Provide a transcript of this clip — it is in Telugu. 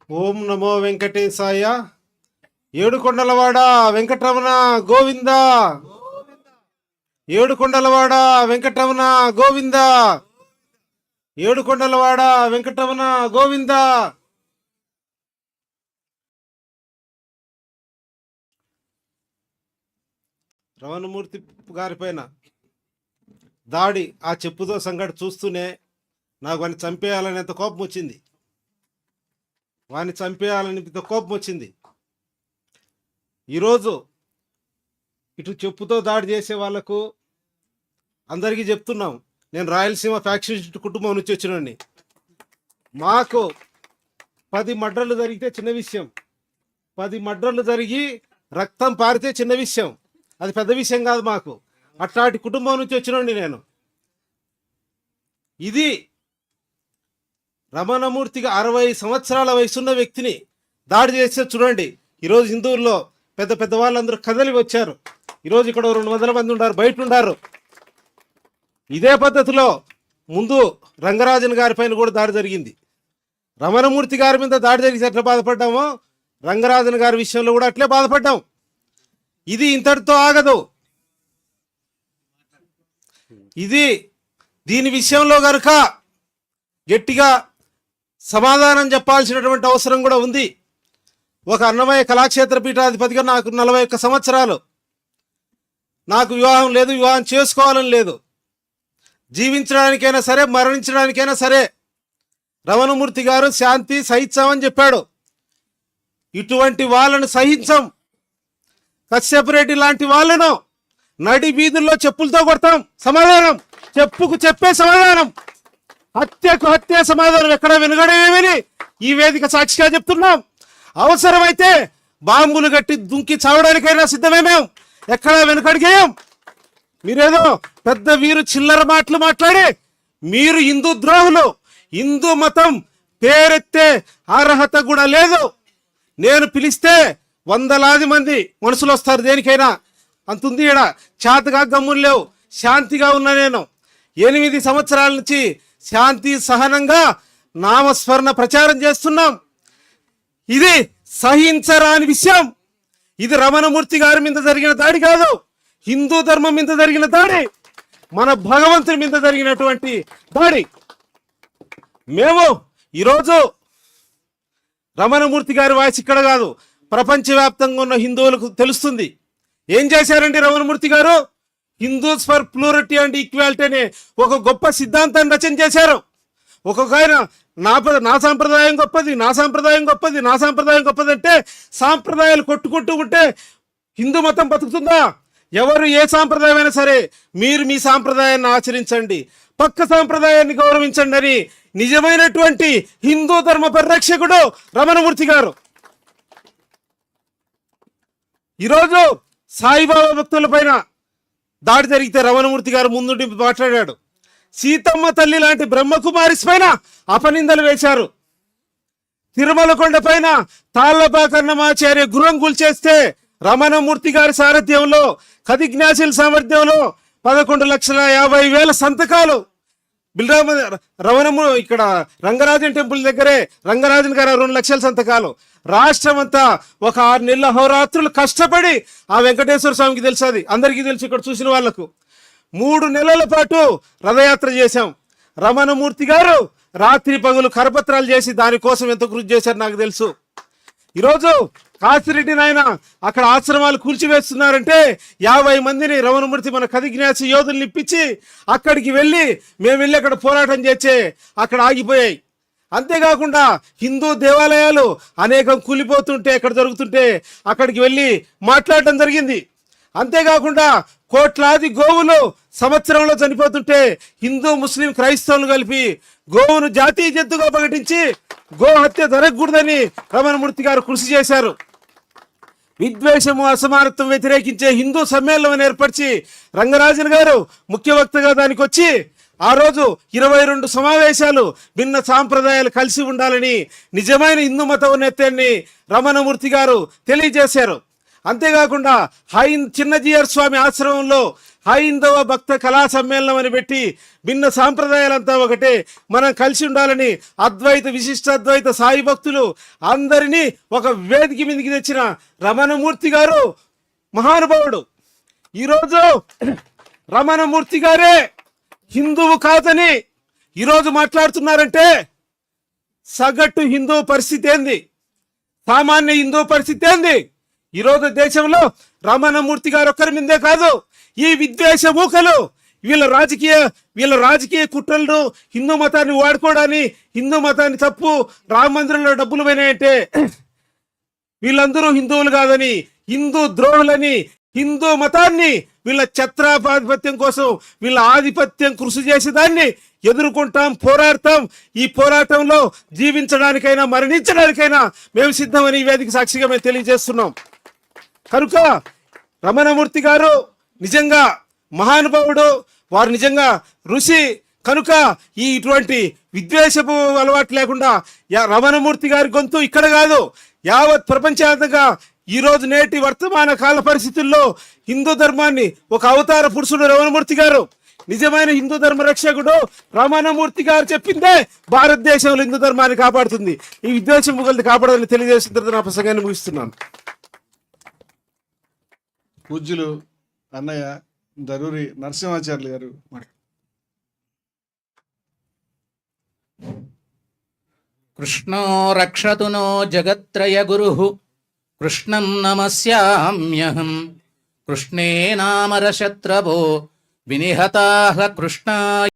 ఓం నమో వెంకటేశాయ. ఏడుకొండలవాడ వెంకటరమణ గోవింద. ఏడుకొండలవాడ వెంకటరమణ గోవింద. ఏడుకొండలవాడ వెంకటరమణ గోవింద. రమణమూర్తి గారి పైన దాడి, ఆ చెప్పుతో సంఘటన చూస్తూనే నాకు వాడిని చంపేయాలనేంత కోపం వచ్చింది. ఈరోజు ఇటు చెప్పుతో దాడి చేసే వాళ్లకు అందరికీ చెప్తున్నాం, నేను రాయలసీమ ఫ్యాక్షన్ కుటుంబం నుంచి వచ్చినండి. మాకు 10 మర్డర్లు జరిగితే చిన్న విషయం, 10 మర్డర్లు జరిగి రక్తం పారితే చిన్న విషయం, అది పెద్ద విషయం కాదు మాకు. అట్లాంటి కుటుంబం నుంచి వచ్చినండి నేను. ఇది రమణమూర్తిగా 60 సంవత్సరాల వయసున్న వ్యక్తిని దాడి చేస్తే చూడండి. ఈరోజు హిందువుల్లో పెద్ద పెద్ద వాళ్ళందరూ కదలి వచ్చారు. ఈరోజు ఇక్కడ 200 మంది ఉన్నారు, బయట ఉన్నారు. ఇదే పద్ధతిలో ముందు రంగరాజన్ గారి పైన కూడా దాడి జరిగింది. రమణమూర్తి గారి మీద దాడి జరిగితే ఎట్లా బాధపడ్డామో రంగరాజన్ గారి విషయంలో కూడా అట్లే బాధపడ్డాం. ఇది ఇంతటితో ఆగదు. దీని విషయంలో గనుక గట్టిగా సమాధానం చెప్పాల్సినటువంటి అవసరం కూడా ఉంది. ఒక అన్నమయ్య కళాక్షేత్ర పీఠాధిపతిగా నాకు 41 సంవత్సరాలు. నాకు వివాహం లేదు, వివాహం చేసుకోవాలని లేదు. జీవించడానికైనా సరే, మరణించడానికైనా సరే రమణమూర్తి గారు శాంతి సహించామని చెప్పాడు. ఇటువంటి వాళ్ళను సహించం. కశ్యప్ రెడ్డి లాంటి వాళ్ళను నడి వీధుల్లో చెప్పులతో కొడతాం. సమాధానం చెప్పుకు చెప్పే సమాధానం, హత్యకు హత్య సమాధానం ఎక్కడ వెనుగడేమని ఈ వేదిక సాక్షిగా చెప్తున్నాం. అవసరమైతే బాంబులు గట్టి దుంకి చావడానికైనా సిద్ధమే. మేము ఎక్కడా వెనుకడిగేయం. మీరేదో పెద్ద వీరు చిల్లర మాటలు మాట్లాడి మీరు హిందూ ద్రోహులు, హిందూ మతం పేరెత్తే అర్హత కూడా లేదు. నేను పిలిస్తే 100లాది మంది మనుషులు వస్తారు, దేనికైనా అంతుంది. ఈడ చేతగా గమ్ములు లేవు, శాంతిగా ఉన్నా. నేను 8 సంవత్సరాల నుంచి శాంతి సహనంగా నామస్మరణ ప్రచారం చేస్తున్నాం. ఇది సహించరాని విషయం. ఇది రమణమూర్తి గారి మీద జరిగిన దాడి కాదు, హిందూ ధర్మం మీద జరిగిన దాడి, మన భగవంతుని మీద జరిగినటువంటి దాడి. మేము ఈరోజు రమణమూర్తి గారి వాయిస్ ఇక్కడ కాదు, ప్రపంచవ్యాప్తంగా ఉన్న హిందువులకు తెలుస్తుంది. ఏం చేశారండి రమణమూర్తి గారు? హిందూస్ ఫర్ ప్లూరిటీ అండ్ ఈక్వాలిటీ అనే ఒక గొప్ప సిద్ధాంతాన్ని రచన చేశారు. ఒక్కొక్క ఆయన నా సాంప్రదాయం గొప్పది, నా సాంప్రదాయం గొప్పది, నా సాంప్రదాయం గొప్పది అంటే సాంప్రదాయాలు కొట్టుకుంటూ ఉంటే హిందూ మతం బతుకుతుందా? ఎవరు ఏ సాంప్రదాయం అయినా సరే మీరు మీ సాంప్రదాయాన్ని ఆచరించండి, పక్క సాంప్రదాయాన్ని గౌరవించండి అని నిజమైనటువంటి హిందూ ధర్మ పరిరక్షకుడు రమణమూర్తి గారు. ఈరోజు సాయిబాబా భక్తుల పైన దాడి జరిగితే రమణమూర్తి గారు ముందుండి మాట్లాడాడు. సీతమ్మ తల్లి లాంటి బ్రహ్మకుమారిస్ పైన అపనిందలు వేశారు. తిరుమల కొండ పైన తాళ్లపాకన్నమాచార్య గృహం కూల్చేస్తే రమణమూర్తి గారి సారథ్యంలో, ఖదిజ్ఞాసుల సామర్థ్యంలో 11,50,000 సంతకాలు ఇక్కడ రంగరాజన్ టెంపుల్ దగ్గరే రంగరాజన్ గారు 2 లక్షల సంతకాలు. రాష్ట్రం అంతా ఒక 6 నెలల హోరాత్రులు కష్టపడి, ఆ వెంకటేశ్వర స్వామికి తెలుసు, అది అందరికీ తెలుసు, ఇక్కడ చూసిన వాళ్లకు 3 నెలల పాటు రథయాత్ర చేశాం. రమణమూర్తి గారు రాత్రి పగులు కరపత్రాలు చేసి దానికోసం ఎంత కృషి చేశారు నాకు తెలుసు. ఈరోజు కాసిరెడ్డి నాయన అక్కడ ఆశ్రమాలు కూల్చివేస్తున్నారంటే 50 మందిని రమణమూర్తి మన ఖదిజ్ఞాసి యోధుల్ని ఇప్పించి అక్కడికి మేము వెళ్ళి అక్కడ పోరాటం చేసే అక్కడ ఆగిపోయాయి. అంతేకాకుండా హిందూ దేవాలయాలు అనేకం కూలిపోతుంటే, ఎక్కడ జరుగుతుంటే అక్కడికి వెళ్ళి మాట్లాడటం జరిగింది. అంతేకాకుండా కోట్లాది గోవులు సంవత్సరంలో చనిపోతుంటే హిందూ ముస్లిం క్రైస్తవులు కలిపి గోవును జాతీయ జంతువుగా ప్రకటించి గో హత్య జరగకూడదని రమణమూర్తి గారు కృషి చేశారు. విద్వేషము, అసమానత్వం వ్యతిరేకించే హిందూ సమ్మేళనం ఏర్పరిచి రంగరాజన్ గారు ముఖ్య వక్తగా దానికి వచ్చి ఆ రోజు 22 సమావేశాలు భిన్న సాంప్రదాయాలు కలిసి ఉండాలని నిజమైన హిందూ మత ఉన్నతాన్ని రమణమూర్తి గారు తెలియజేశారు. అంతేకాకుండా చిన్నజీయర్ స్వామి ఆశ్రమంలో హైందవ భక్త కళా సమ్మేళనం అని పెట్టి భిన్న సాంప్రదాయాలంతా ఒకటే, మనం కలిసి ఉండాలని అద్వైత విశిష్టాద్వైత సాయి భక్తులు అందరినీ ఒక వేదిక మీదకి తెచ్చిన రమణమూర్తి గారు మహానుభావుడు. ఈరోజు రమణమూర్తి గారే హిందువు కాదని ఈరోజు మాట్లాడుతున్నారంటే సగటు హిందూ పరిస్థితి ఏంది, సామాన్య హిందూ పరిస్థితి ఏంది? ఈరోజు దేశంలో రమణమూర్తి గారు ఒక్కరి మీదే కాదు, ఈ విద్వేష మూకలు వీళ్ళ రాజకీయ కుట్రలను హిందూ మతాన్ని వాడుకోవడాన్ని, హిందూ మతాన్ని తప్పు, రామ మందిరంలో డబ్బులు పోయినాయంటే వీళ్ళందరూ హిందువులు కాదని, హిందూ ద్రోహులని, హిందూ మతాన్ని వీళ్ళ ఛత్రాధిపత్యం కోసం వీళ్ళ ఆధిపత్యం కృషి చేసేదాన్ని ఎదుర్కొంటాం, పోరాడతాం. ఈ పోరాటంలో జీవించడానికైనా మరణించడానికైనా మేము సిద్ధమని ఈ వేదిక సాక్షిగా మేము తెలియజేస్తున్నాం. కనుక రమణమూర్తి గారు నిజంగా మహానుభావుడు, వారు నిజంగా ఋషి. కనుక ఇటువంటి విద్వేషపు అలవాటు లేకుండా రమణమూర్తి గారి గొంతు ఇక్కడ కాదు, యావత్ ప్రపంచవ్యాప్తంగా ఈరోజు నేటి వర్తమాన కాల పరిస్థితుల్లో హిందూ ధర్మాన్ని ఒక అవతార పురుషుడు రమణమూర్తి గారు, నిజమైన హిందూ ధర్మ రక్షకుడు రమణమూర్తి గారు చెప్పిందే భారతదేశంలో హిందూ ధర్మాన్ని కాపాడుతుంది. ఈ విద్వేషం ముగ్గురిని కాపాడాలని తెలియజేసిన తర్వాత నా ప్రసంగాన్ని ముగిస్తున్నాను. పూజ్యులు అన్నయ్య దరూరి నరసింహాచార్యులు గారు. కృష్ణో రక్షతు నో జగత్రయ గురుః కృష్ణం నమస్యామ్యహం. కృష్ణే నామరశత్రవో వినిహతాః కృష్ణాయ